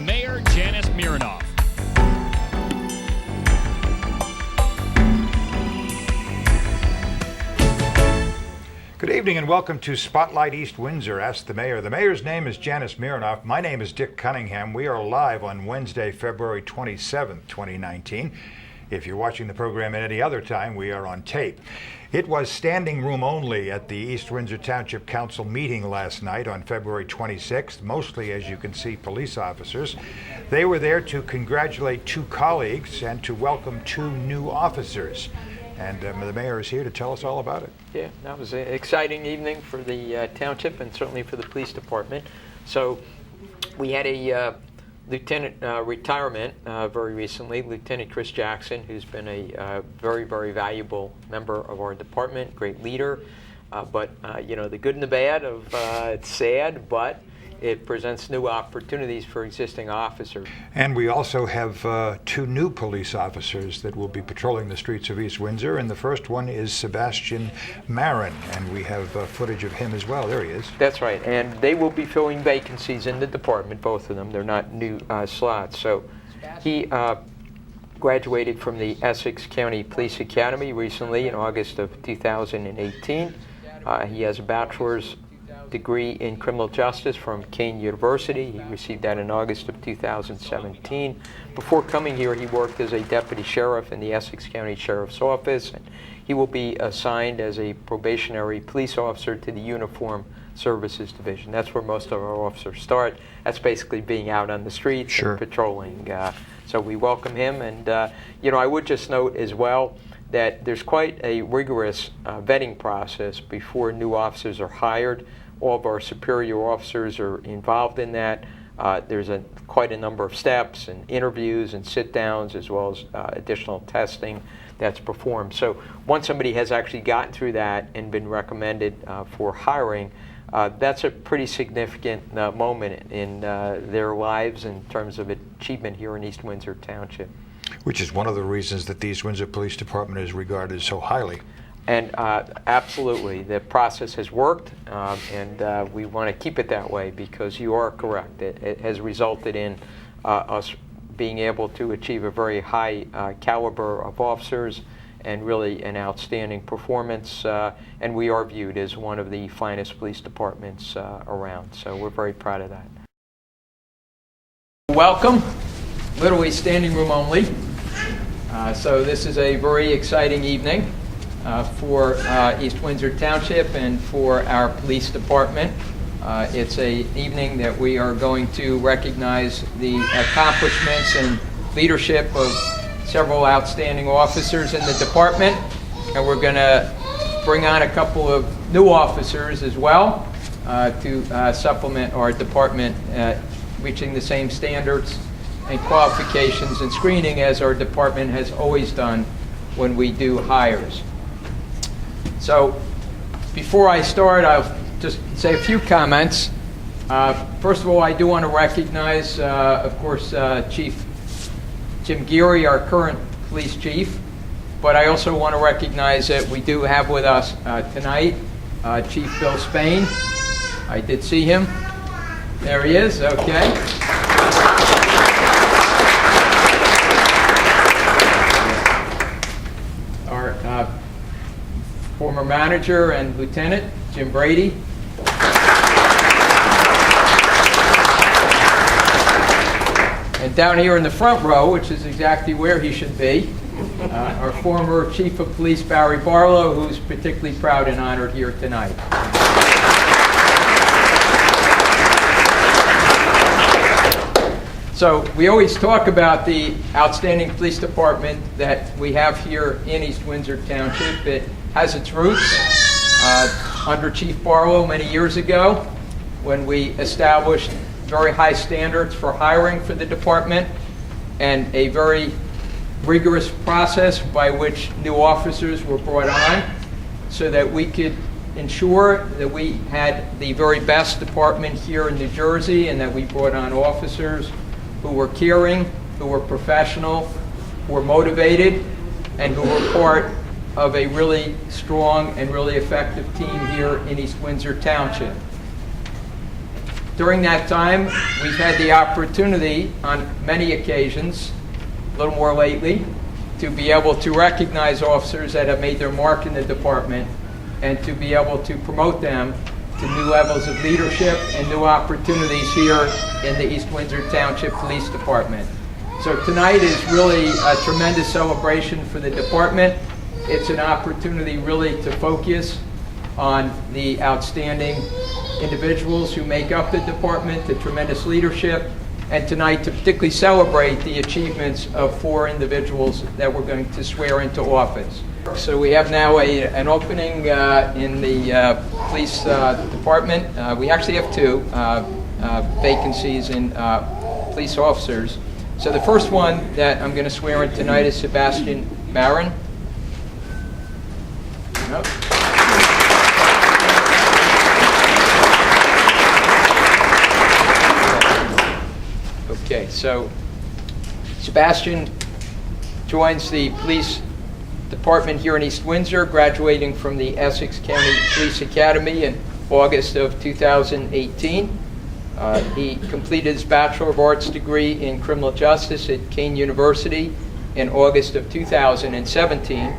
Mayor Janice Marinoff. Good evening and welcome to Spotlight East Windsor. Ask the Mayor. The Mayor's name is Janice Marinoff. My name is Dick Cunningham. We are live on Wednesday, February 27th, 2019. If you're watching the program at any other time, we are on tape. It was standing room only at the East Windsor Township Council meeting last night on February 26th, mostly, as you can see, police officers. They were there to congratulate two colleagues and to welcome two new officers. And the Mayor is here to tell us all about it. Yeah, that was an exciting evening for the township and certainly for the police department. So we had a lieutenant retirement very recently, Lieutenant Chris Jackson, who's been a very, very valuable member of our department, great leader. But you know, the good and the bad of it's sad, but it presents new opportunities for existing officers. And we also have two new police officers that will be patrolling the streets of East Windsor, and the first one is Sebastian Marin, and we have footage of him as well. There he is. That's right, and they will be filling vacancies in the department, both of them. They're not new slots. So he graduated from the Essex County Police Academy recently in August of 2018. He has a bachelor's degree in criminal justice from Kane University. He received that in August of 2017. Before coming here, he worked as a deputy sheriff in the Essex County Sheriff's Office, and he will be assigned as a probationary police officer to the Uniform Services Division. That's where most of our officers start. That's basically being out on the streets Sure. and patrolling. So we welcome him, and you know, I would just note as well that there's quite a rigorous vetting process before new officers are hired. All of our superior officers are involved in that. There's quite a number of steps and interviews and sit-downs, as well as additional testing that's performed. So once somebody has actually gotten through that and been recommended for hiring, that's a pretty significant moment in their lives in terms of achievement here in East Windsor Township. Which is one of the reasons that the East Windsor Police Department is regarded so highly. And absolutely, the process has worked, and we want to keep it that way because you are correct. It has resulted in us being able to achieve a very high caliber of officers and really an outstanding performance, and we are viewed as one of the finest police departments around, so we're very proud of that. Welcome, literally standing room only. So this is a very exciting evening for East Windsor Township and for our police department. It's an evening that we are going to recognize the accomplishments and leadership of several outstanding officers in the department, and we're going to bring on a couple of new officers as well to supplement our department reaching the same standards and qualifications and screening as our department has always done when we do hires. So before I start, I'll just say a few comments. First of all, I do want to recognize, of course, Chief Jim Geary, our current police chief, but I also want to recognize that we do have with us tonight Chief Bill Spain. I did see him. There he is, okay. Former manager and lieutenant, Jim Brady. And down here in the front row, which is exactly where he should be, our former chief of police, Barry Barlow, who's particularly proud and honored here tonight. So we always talk about the outstanding police department that we have here in East Windsor Township. It has its roots under Chief Barlow many years ago when we established very high standards for hiring for the department and a very rigorous process by which new officers were brought on so that we could ensure that we had the very best department here in New Jersey and that we brought on officers who were caring, who were professional, who were motivated, and who were part of a really strong and really effective team here in East Windsor Township. During that time, we've had the opportunity on many occasions, a little more lately, to be able to recognize officers that have made their mark in the department and to be able to promote them to new levels of leadership and new opportunities here in the East Windsor Township Police Department. So tonight is really a tremendous celebration for the department. It's an opportunity really to focus on the outstanding individuals who make up the department, the tremendous leadership, and tonight to particularly celebrate the achievements of 4 individuals that we're going to swear into office. So we have now an opening in the police department. We actually have 2 vacancies in police officers. So the first one that I'm going to swear in tonight is Sebastian Marin. Nope. Okay, so Sebastian joins the police department here in East Windsor, graduating from the Essex County Police Academy in August of 2018. He completed his Bachelor of Arts degree in Criminal Justice at Kean University in August of 2017.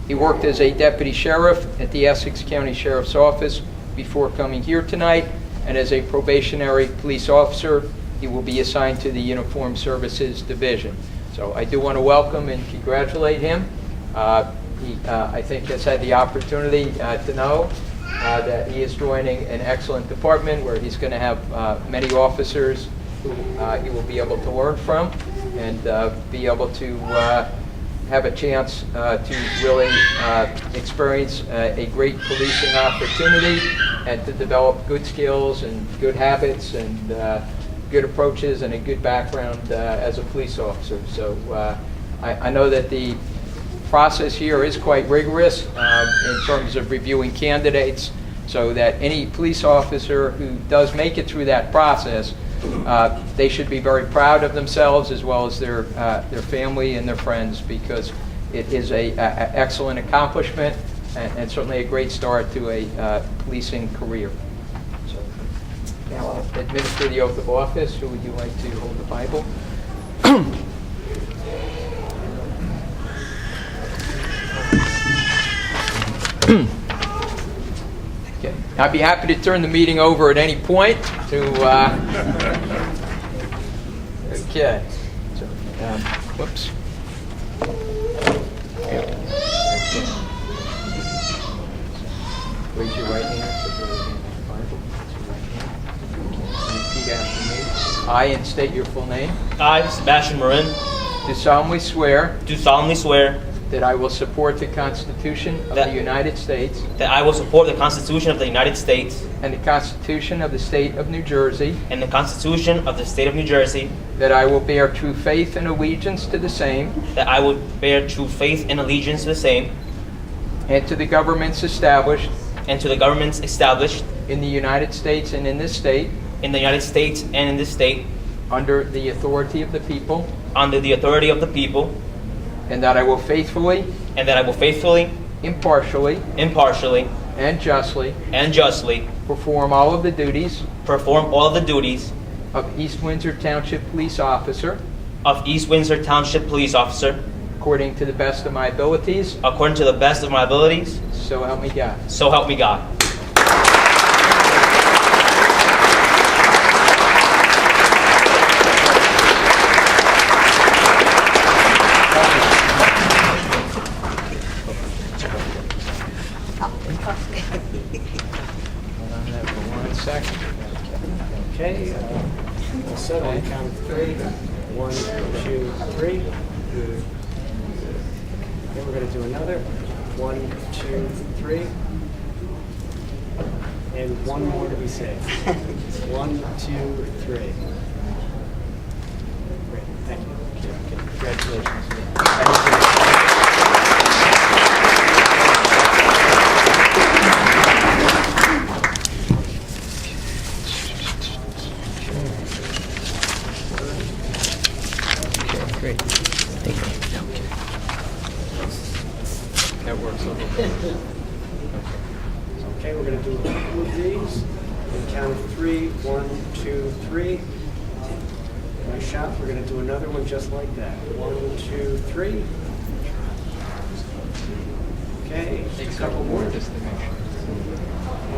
He worked as a deputy sheriff at the Essex County Sheriff's Office before coming here tonight, and as a probationary police officer, he will be assigned to the Uniformed Services Division. So I do want to welcome and congratulate him. He, I think, has had the opportunity to know that he is joining an excellent department where he's going to have many officers who he will be able to learn from and be able to have a chance to really experience a great policing opportunity and to develop good skills and good habits and good approaches and a good background as a police officer. So I know that the process here is quite rigorous in terms of reviewing candidates, so that any police officer who does make it through that process, they should be very proud of themselves as well as their family and their friends, because it is a excellent accomplishment and certainly a great start to a policing career. So now I'll administer the oath of office. Who would you like to hold the Bible? Okay. I'd be happy to turn the meeting over at any point to. Okay. So, whoops. Yeah. Okay. Raise your right hand. Put your right hand on the Bible. Raise your right hand. Repeat after me. I, and state your full name. I, Sebastian Marin, Do solemnly swear that I will support the Constitution of the United States I will support the Constitution of the United States and the Constitution of the State of New Jersey, and the Constitution of the State of New Jersey, that I will bear true faith and allegiance to the same that I will bear true faith and allegiance to the same, and to the governments established and to the governments established in the United States and in this state in the United States and in this state, under the authority of the people, under the authority of the people, and that I will faithfully, impartially, and justly perform all of the duties of East Windsor Township Police Officer according to the best of my abilities. So help me God. So help me God. Okay, we'll set on the count of 3. 1, 2, 3. Then we're going to do another. 1, 2, 3. And one more to be safe. 1, 2, 3. Great, thank you. Congratulations. Great. That works a little bit. Okay, we're going to do a few of these. On the count of 3, 1, 2, 3. Nice shot. We're going to do another one just like that. 1, 2, 3. Okay. Take a couple more just to make sure.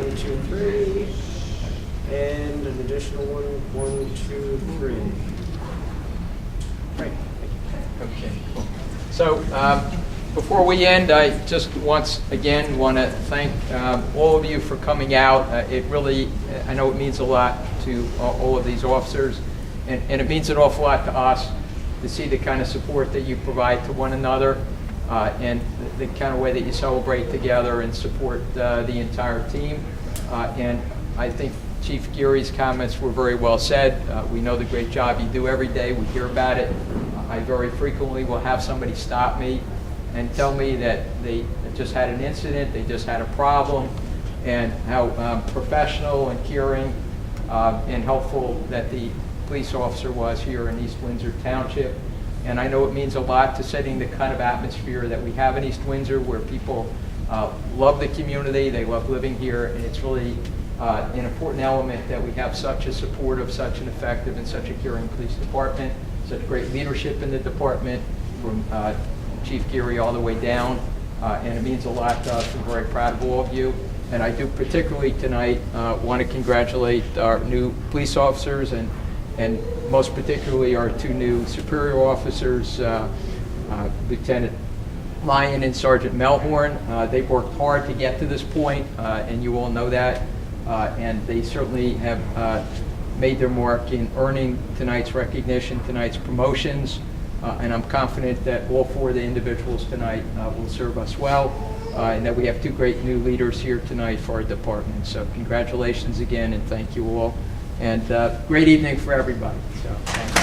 1, 2, 3. And an additional one. 1, 2, 3. Great. Okay, cool. So before we end, I just once again want to thank all of you for coming out. It really, I know it means a lot to all of these officers, and it means an awful lot to us to see the kind of support that you provide to one another and the kind of way that you celebrate together and support the entire team. And I think Chief Geary's comments were very well said. We know the great job you do every day. We hear about it. I very frequently will have somebody stop me and tell me that they just had an incident, they just had a problem, and how professional and caring and helpful that the police officer was here in East Windsor Township. And I know it means a lot to setting the kind of atmosphere that we have in East Windsor, where people love the community, they love living here, and it's really an important element that we have such a supportive, such an effective, and such a caring police department, such great leadership in the department, from Chief Geary all the way down, and it means a lot to us. We're very proud of all of you. And I do particularly tonight want to congratulate our new police officers, and most particularly our two new superior officers, Lieutenant Lyon and Sergeant Melhorn. They've worked hard to get to this point, and you all know that. And they certainly have made their mark in earning tonight's recognition, tonight's promotions. And I'm confident that all four of the individuals tonight will serve us well, and that we have two great new leaders here tonight for our department. So congratulations again, and thank you all. And great evening for everybody. So, thank you.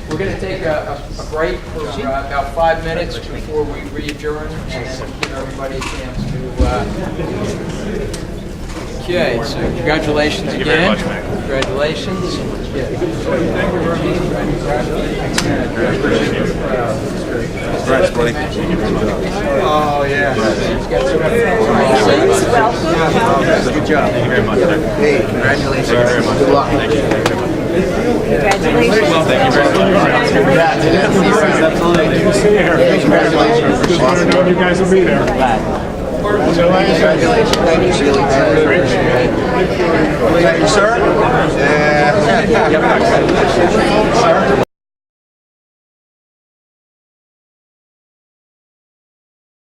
We're going to take a break for about 5 minutes before we re-adjourn, and then give everybody a chance to... Okay, so congratulations again. Thank you very much, Mac. Congratulations. Yeah. Thank you very much. Congrats, buddy. Oh, yeah. Welcome. Good job. Thank you very much. Hey, congratulations. Thank you very much. Good luck. Thank you very much. Congratulations. Well, thank you very much. Absolutely. Good to see you here. Congratulations. Just want to know you guys will be there. Congratulations. Thank you, Sheila. Thank you, sir. Yeah.